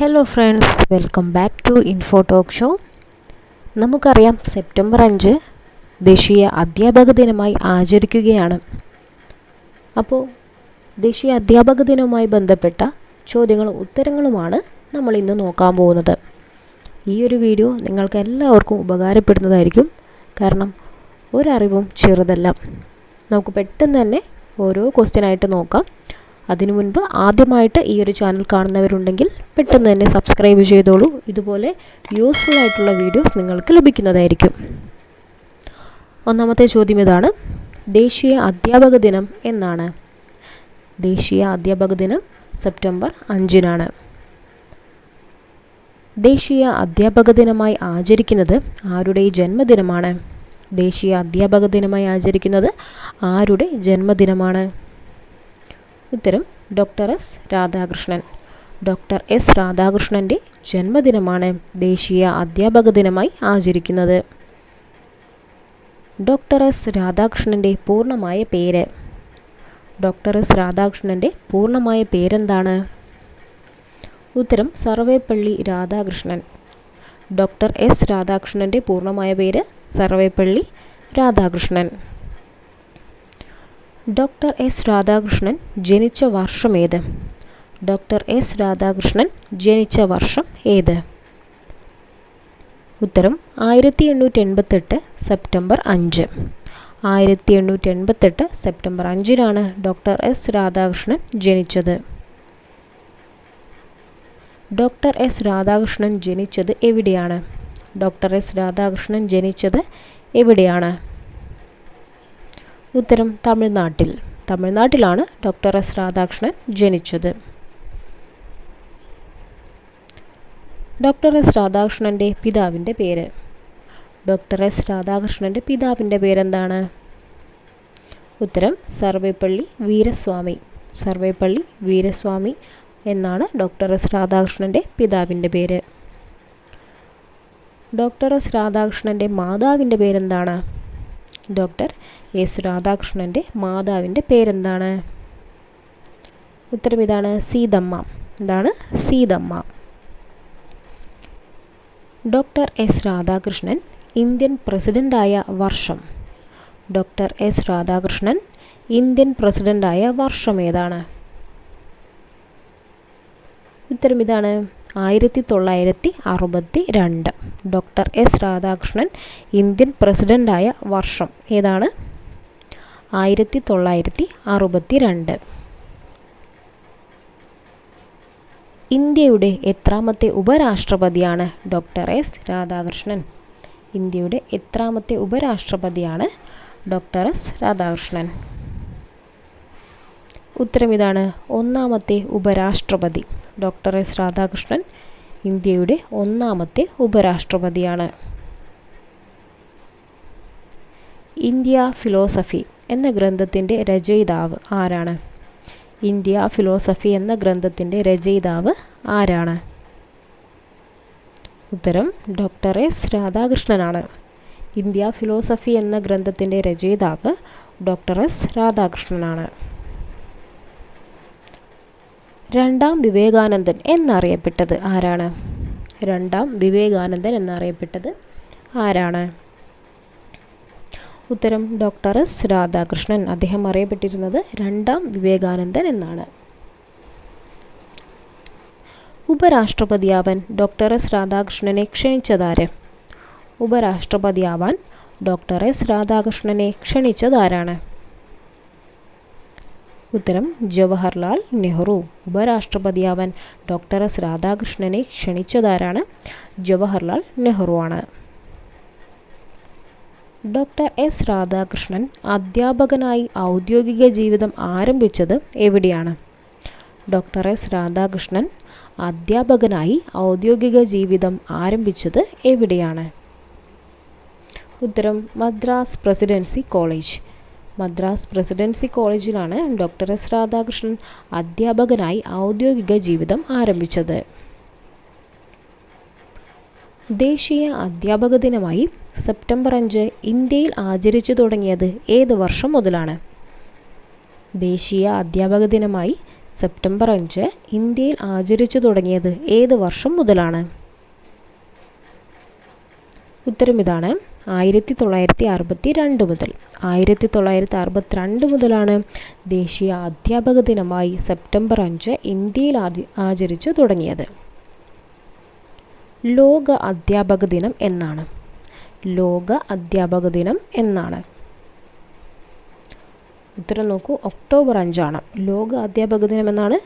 Hello friends, welcome back to info talk show. നമുക്കറിയാം, September 5 ദേശീയ അധ്യാപക ദിനമായി ആചരിക്കുകയാണ്. അപ്പോൾ ദേശീയ അധ്യാപക ദിനവുമായി ബന്ധപ്പെട്ട ചോദ്യങ്ങളും ഉത്തരങ്ങളുമാണ് നമ്മൾ ഇന്ന് നോക്കാൻ പോകുന്നത്. ഈ ഒരു വീഡിയോ നിങ്ങൾക്ക് എല്ലാവർക്കും ഉപകാരപ്പെടുന്നതായിരിക്കും. കാരണം ഒരറിവും ചെറുതല്ല. നമുക്ക് പെട്ടെന്ന് തന്നെ ഓരോ ക്വസ്റ്റ്യനായിട്ട് നോക്കാം. അതിനു മുൻപ് ആദ്യമായിട്ട് ഈ ഒരു ചാനൽ കാണുന്നവരുണ്ടെങ്കിൽ പെട്ടെന്ന് തന്നെ സബ്സ്ക്രൈബ് ചെയ്തോളൂ. ഇതുപോലെ യൂസ്ഫുൾ ആയിട്ടുള്ള വീഡിയോസ് നിങ്ങൾക്ക് ലഭിക്കുന്നതായിരിക്കും. ഒന്നാമത്തെ ചോദ്യം ഇതാണ്: ദേശീയ അധ്യാപക ദിനം എന്നാണ്? ദേശീയ അധ്യാപക ദിനം സെപ്റ്റംബർ 5-നാണ്. ദേശീയ അധ്യാപക ദിനമായി ആചരിക്കുന്നത് ആരുടെ ജന്മദിനമാണ്? ദേശീയ അധ്യാപക ദിനമായി ആചരിക്കുന്നത് ആരുടെ ജന്മദിനമാണ്? ഉത്തരം doctor S Radhakrishnan. Doctor S രാധാകൃഷ്ണൻ്റെ ജന്മദിനമാണ് ദേശീയ അധ്യാപക ദിനമായി ആചരിക്കുന്നത്. ഡോക്ടർ എസ് രാധാകൃഷ്ണൻ്റെ പൂർണ്ണമായ പേര്? ഡോക്ടർ എസ് രാധാകൃഷ്ണൻ്റെ പൂർണ്ണമായ പേരെന്താണ്? ഉത്തരം സർവേപ്പള്ളി രാധാകൃഷ്ണൻ. ഡോക്ടർ എസ് രാധാകൃഷ്ണൻ്റെ പൂർണ്ണമായ പേര് സർവേപ്പള്ളി രാധാകൃഷ്ണൻ. ഡോക്ടർ എസ് രാധാകൃഷ്ണൻ ജനിച്ച വർഷം ഏത്? ഡോക്ടർ എസ് രാധാകൃഷ്ണൻ ജനിച്ച വർഷം ഏത്? ഉത്തരം 1888 സെപ്റ്റംബർ 5. 1888 സെപ്റ്റംബർ 5-നാണ് ഡോക്ടർ എസ് രാധാകൃഷ്ണൻ ജനിച്ചത്. ഡോക്ടർ എസ് രാധാകൃഷ്ണൻ ജനിച്ചത് എവിടെയാണ്? ഡോക്ടർ എസ് രാധാകൃഷ്ണൻ ജനിച്ചത് എവിടെയാണ്? ഉത്തരം തമിഴ്നാട്ടിൽ. തമിഴ്നാട്ടിലാണ് ഡോക്ടർ എസ് രാധാകൃഷ്ണൻ ജനിച്ചത്. ഡോക്ടർ എസ് രാധാകൃഷ്ണൻ്റെ പിതാവിൻ്റെ പേര്? ഡോക്ടർ എസ് രാധാകൃഷ്ണൻ്റെ പിതാവിൻ്റെ പേരെന്താണ്? ഉത്തരം സർവേപ്പള്ളി വീരസ്വാമി. സർവേപ്പള്ളി വീരസ്വാമി എന്നാണ് ഡോക്ടർ എസ് രാധാകൃഷ്ണൻ്റെ പിതാവിൻ്റെ പേര്. ഡോക്ടർ എസ് രാധാകൃഷ്ണൻ്റെ മാതാവിൻ്റെ പേരെന്താണ്? ഡോക്ടർ എസ് രാധാകൃഷ്ണൻ്റെ മാതാവിൻ്റെ പേരെന്താണ്? ഉത്തരം ഇതാണ്, സീതമ്മ. എന്താണ്? Seethamma. Doctor S Radhakrishnan Indian പ്രസിഡൻ്റായ വർഷം? ഡോക്ടർ എസ് രാധാകൃഷ്ണൻ ഇന്ത്യൻ പ്രസിഡൻ്റായ വർഷം ഏതാണ്? ഉത്തരം ഇതാണ്, 1962. ഡോക്ടർ എസ് രാധാകൃഷ്ണൻ ഇന്ത്യൻ പ്രസിഡൻ്റായ വർഷം ഏതാണ്? 1962. ഇന്ത്യയുടെ എത്രാമത്തെ ഉപരാഷ്ട്രപതിയാണ് ഡോക്ടർ എസ് രാധാകൃഷ്ണൻ? ഇന്ത്യയുടെ എത്രാമത്തെ ഉപരാഷ്ട്രപതിയാണ് ഡോക്ടർ എസ് രാധാകൃഷ്ണൻ? ഉത്തരം ഇതാണ്, 1ാമത്തെ ഉപരാഷ്ട്രപതി. ഡോക്ടർ എസ് രാധാകൃഷ്ണൻ ഇന്ത്യയുടെ 1ാമത്തെ ഉപരാഷ്ട്രപതിയാണ്. ഇന്ത്യ ഫിലോസഫി എന്ന ഗ്രന്ഥത്തിൻ്റെ രചയിതാവ് ആരാണ്? ഇന്ത്യ ഫിലോസഫി എന്ന ഗ്രന്ഥത്തിൻ്റെ രചയിതാവ് ആരാണ്? ഉത്തരം ഡോക്ടർ എസ് രാധാകൃഷ്ണനാണ്. ഇന്ത്യ ഫിലോസഫി എന്ന ഗ്രന്ഥത്തിൻ്റെ രചയിതാവ് ഡോക്ടർ എസ് രാധാകൃഷ്ണനാണ്. രണ്ടാം വിവേകാനന്ദൻ എന്നറിയപ്പെട്ടത് ആരാണ്? രണ്ടാം വിവേകാനന്ദൻ എന്നറിയപ്പെട്ടത് ആരാണ്? ഉത്തരം ഡോക്ടർ എസ് രാധാകൃഷ്ണൻ. അദ്ദേഹം അറിയപ്പെട്ടിരുന്നത് രണ്ടാം വിവേകാനന്ദൻ എന്നാണ്. ഉപരാഷ്ട്രപതിയാവാൻ ഡോക്ടർ എസ് രാധാകൃഷ്ണനെ ക്ഷണിച്ചതാര്? ഉപരാഷ്ട്രപതിയാവാൻ ഡോക്ടർ എസ് രാധാകൃഷ്ണനെ ക്ഷണിച്ചതാരാണ്? ഉത്തരം ജവഹർലാൽ നെഹ്റു. ഉപരാഷ്ട്രപതിയാവാൻ ഡോക്ടർ എസ് രാധാകൃഷ്ണനെ ക്ഷണിച്ചതാരാണ്? ജവഹർലാൽ നെഹ്റു ആണ്. ഡോക്ടർ എസ് രാധാകൃഷ്ണൻ അധ്യാപകനായി ഔദ്യോഗിക ജീവിതം ആരംഭിച്ചത് എവിടെയാണ്? ഡോക്ടർ എസ് രാധാകൃഷ്ണൻ അധ്യാപകനായി ഔദ്യോഗിക ജീവിതം ആരംഭിച്ചത് എവിടെയാണ്? ഉത്തരം Madras presidency college. Madras presidency കോളേജിലാണ് ഡോക്ടർ എസ് രാധാകൃഷ്ണൻ അധ്യാപകനായി ഔദ്യോഗിക ജീവിതം ആരംഭിച്ചത്. ദേശീയ അധ്യാപക ദിനമായി സെപ്റ്റംബർ 5 ഇന്ത്യയിൽ ആചരിച്ചു തുടങ്ങിയത് ഏത് വർഷം മുതലാണ്? ദേശീയ അധ്യാപക ദിനമായി സെപ്റ്റംബർ 5 ഇന്ത്യയിൽ ആചരിച്ചു തുടങ്ങിയത് ഏത് വർഷം മുതലാണ്? ഉത്തരം ഇതാണ് 1962 മുതൽ. 1962 മുതലാണ് ദേശീയ അധ്യാപക ദിനമായി സെപ്റ്റംബർ 5 ഇന്ത്യയിൽ ആചരിച്ചു തുടങ്ങിയത്. ലോക അധ്യാപക ദിനം എന്നാണ്? ലോക അധ്യാപക ദിനം എന്നാണ്? ഉത്തരം നോക്കൂ, ഒക്ടോബർ 5 ലോക അധ്യാപക ദിനം എന്നാണ്.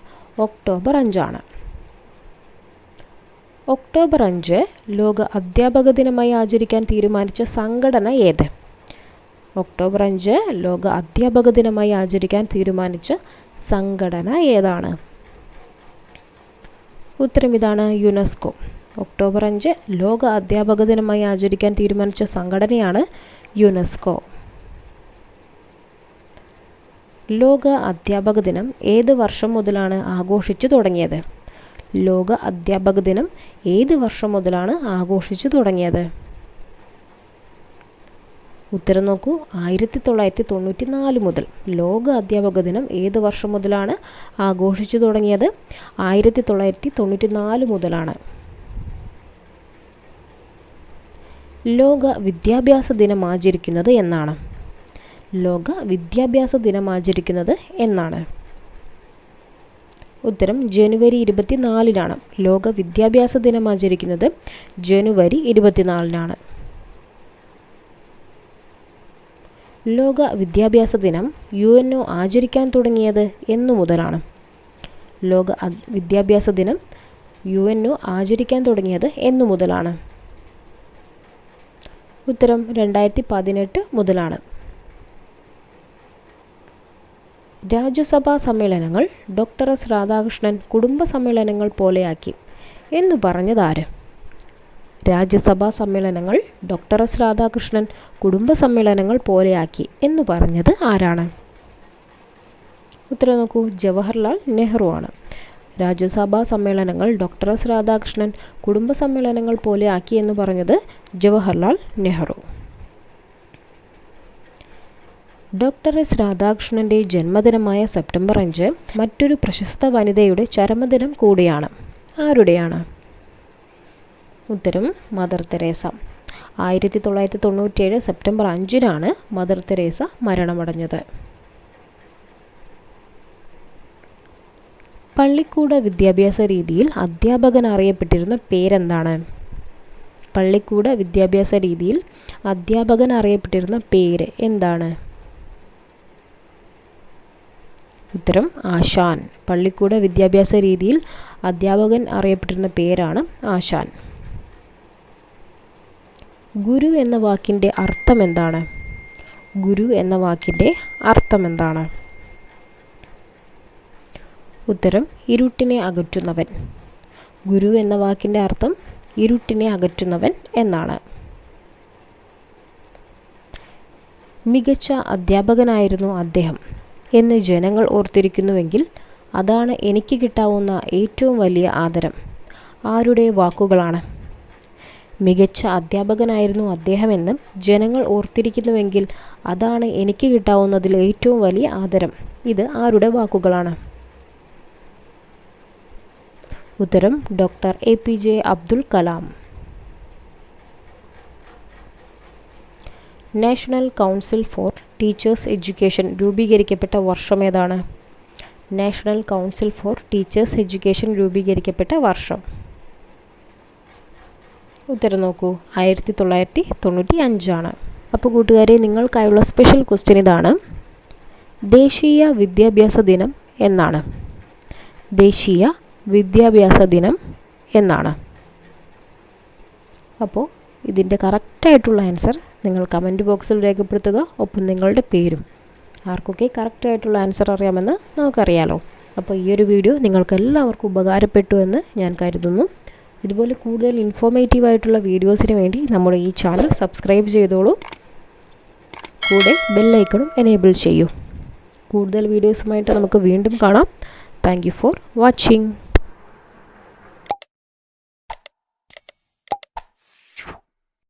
ഒക്ടോബർ 5 ഒക്ടോബർ 5 ലോക അധ്യാപക ദിനമായി ആചരിക്കാൻ തീരുമാനിച്ച സംഘടന ഏത്? ഒക്ടോബർ 5 ലോക അധ്യാപക ദിനമായി ആചരിക്കാൻ തീരുമാനിച്ച സംഘടന ഏതാണ്? ഉത്തരം ഇതാണ്, യുനെസ്കോ. ഒക്ടോബർ 5 ലോക അധ്യാപക ദിനമായി ആചരിക്കാൻ തീരുമാനിച്ച സംഘടനയാണ് യുനെസ്കോ. ലോക അധ്യാപക ദിനം ഏത് വർഷം മുതലാണ് ആഘോഷിച്ചു തുടങ്ങിയത്? ലോക അധ്യാപക ദിനം ഏത് വർഷം മുതലാണ് ആഘോഷിച്ചു തുടങ്ങിയത്? ഉത്തരം നോക്കൂ, 1994 മുതൽ. ലോക അധ്യാപക ദിനം ഏത് വർഷം മുതലാണ് ആഘോഷിച്ചു തുടങ്ങിയത്? 1994 മുതലാണ്. ലോക വിദ്യാഭ്യാസ ദിനം ആചരിക്കുന്നത് എന്നാണ്? ലോക വിദ്യാഭ്യാസ ദിനം ആചരിക്കുന്നത് എന്നാണ്? ഉത്തരം ജനുവരി 24 ലോക വിദ്യാഭ്യാസ ദിനം ആചരിക്കുന്നത് ജനുവരി 24 ലോക വിദ്യാഭ്യാസ ദിനം UNESCO ആചരിക്കാൻ തുടങ്ങിയത് എന്നു മുതലാണ്? ലോക വിദ്യാഭ്യാസ ദിനം UNESCO ആചരിക്കാൻ തുടങ്ങിയത് എന്നു മുതലാണ്? ഉത്തരം 2018 മുതലാണ്. രാജ്യസഭാ സമ്മേളനങ്ങൾ ഡോക്ടർ എസ് രാധാകൃഷ്ണൻ കുടുംബ സമ്മേളനങ്ങൾ പോലെയാക്കി എന്ന് പറഞ്ഞതാര്? രാജ്യസഭാ സമ്മേളനങ്ങൾ ഡോക്ടർ എസ് രാധാകൃഷ്ണൻ കുടുംബ സമ്മേളനങ്ങൾ പോലെയാക്കി എന്ന് പറഞ്ഞത് ആരാണ്? ഉത്തരം നോക്കൂ, ജവഹർലാൽ നെഹ്റു ആണ്. രാജ്യസഭാ സമ്മേളനങ്ങൾ ഡോക്ടർ എസ് രാധാകൃഷ്ണൻ കുടുംബ സമ്മേളനങ്ങൾ പോലെയാക്കി എന്ന് പറഞ്ഞത് ജവഹർലാൽ നെഹ്റു. ഡോക്ടർ എസ് രാധാകൃഷ്ണൻ്റെ ജന്മദിനമായ സെപ്റ്റംബർ 5 മറ്റൊരു പ്രശസ്ത വനിതയുടെ ചരമദിനം കൂടിയാണ്. ആരുടെയാണ്? ഉത്തരം Mother Teresa. 1997 September 5 Mother Teresa മരണമടഞ്ഞത്. പള്ളിക്കൂട വിദ്യാഭ്യാസ രീതിയിൽ അധ്യാപകൻ അറിയപ്പെട്ടിരുന്ന പേരെന്താണ്? പള്ളിക്കൂട വിദ്യാഭ്യാസ രീതിയിൽ അധ്യാപകൻ അറിയപ്പെട്ടിരുന്ന പേര് എന്താണ്? ഉത്തരം ആശാൻ. പള്ളിക്കൂട വിദ്യാഭ്യാസ രീതിയിൽ അധ്യാപകൻ അറിയപ്പെട്ടിരുന്ന പേരാണ് ആശാൻ. ഗുരു എന്ന വാക്കിൻ്റെ അർത്ഥം എന്താണ്? ഗുരു എന്ന വാക്കിൻ്റെ അർത്ഥം എന്താണ്? ഉത്തരം ഇരുട്ടിനെ അകറ്റുന്നവൻ. ഗുരു എന്ന വാക്കിൻ്റെ അർത്ഥം ഇരുട്ടിനെ അകറ്റുന്നവൻ എന്നാണ്. മികച്ച അധ്യാപകനായിരുന്നു അദ്ദേഹം എന്ന് ജനങ്ങൾ ഓർത്തിരിക്കുന്നുവെങ്കിൽ അതാണ് എനിക്ക് കിട്ടാവുന്ന ഏറ്റവും വലിയ ആദരം. ആരുടെ വാക്കുകളാണ്? മികച്ച അധ്യാപകനായിരുന്നു അദ്ദേഹമെന്നും ജനങ്ങൾ ഓർത്തിരിക്കുന്നുവെങ്കിൽ അതാണ് എനിക്ക് കിട്ടാവുന്നതിൽ ഏറ്റവും വലിയ ആദരം. ഇത് ആരുടെ വാക്കുകളാണ്? ഉത്തരം doctor APJ Abdul Kalam. National council for teachers education രൂപീകരിക്കപ്പെട്ട വർഷം ഏതാണ്? National council for teachers education രൂപീകരിക്കപ്പെട്ട വർഷം. ഉത്തരം നോക്കൂ, 1995. അപ്പോൾ കൂട്ടുകാരെ, നിങ്ങൾക്കായുള്ള സ്പെഷ്യൽ ക്വസ്റ്റ്യൻ ഇതാണ്. ദേശീയ വിദ്യാഭ്യാസ ദിനം എന്നാണ്? ദേശീയ വിദ്യാഭ്യാസ ദിനം എന്നാണ്? അപ്പോൾ ഇതിൻ്റെ കറക്റ്റായിട്ടുള്ള ആൻസർ നിങ്ങൾ കമൻറ്റ് ബോക്സിൽ രേഖപ്പെടുത്തുക. ഒപ്പം നിങ്ങളുടെ പേരും. ആർക്കൊക്കെ കറക്റ്റായിട്ടുള്ള ആൻസർ അറിയാമെന്ന് നമുക്കറിയാലോ. അപ്പോൾ ഈ ഒരു വീഡിയോ നിങ്ങൾക്കെല്ലാവർക്കും ഉപകാരപ്പെട്ടു എന്ന് ഞാൻ കരുതുന്നു. ഇതുപോലെ കൂടുതൽ ഇൻഫോർമേറ്റീവായിട്ടുള്ള വീഡിയോസിന് വേണ്ടി നമ്മുടെ ഈ ചാനൽ സബ്സ്ക്രൈബ് ചെയ്തോളൂ. കൂടെ ബെല്ലൈക്കണും എനേബിൾ ചെയ്യൂ. കൂടുതൽ വീഡിയോസുമായിട്ട് നമുക്ക് വീണ്ടും കാണാം. Thank you for watching.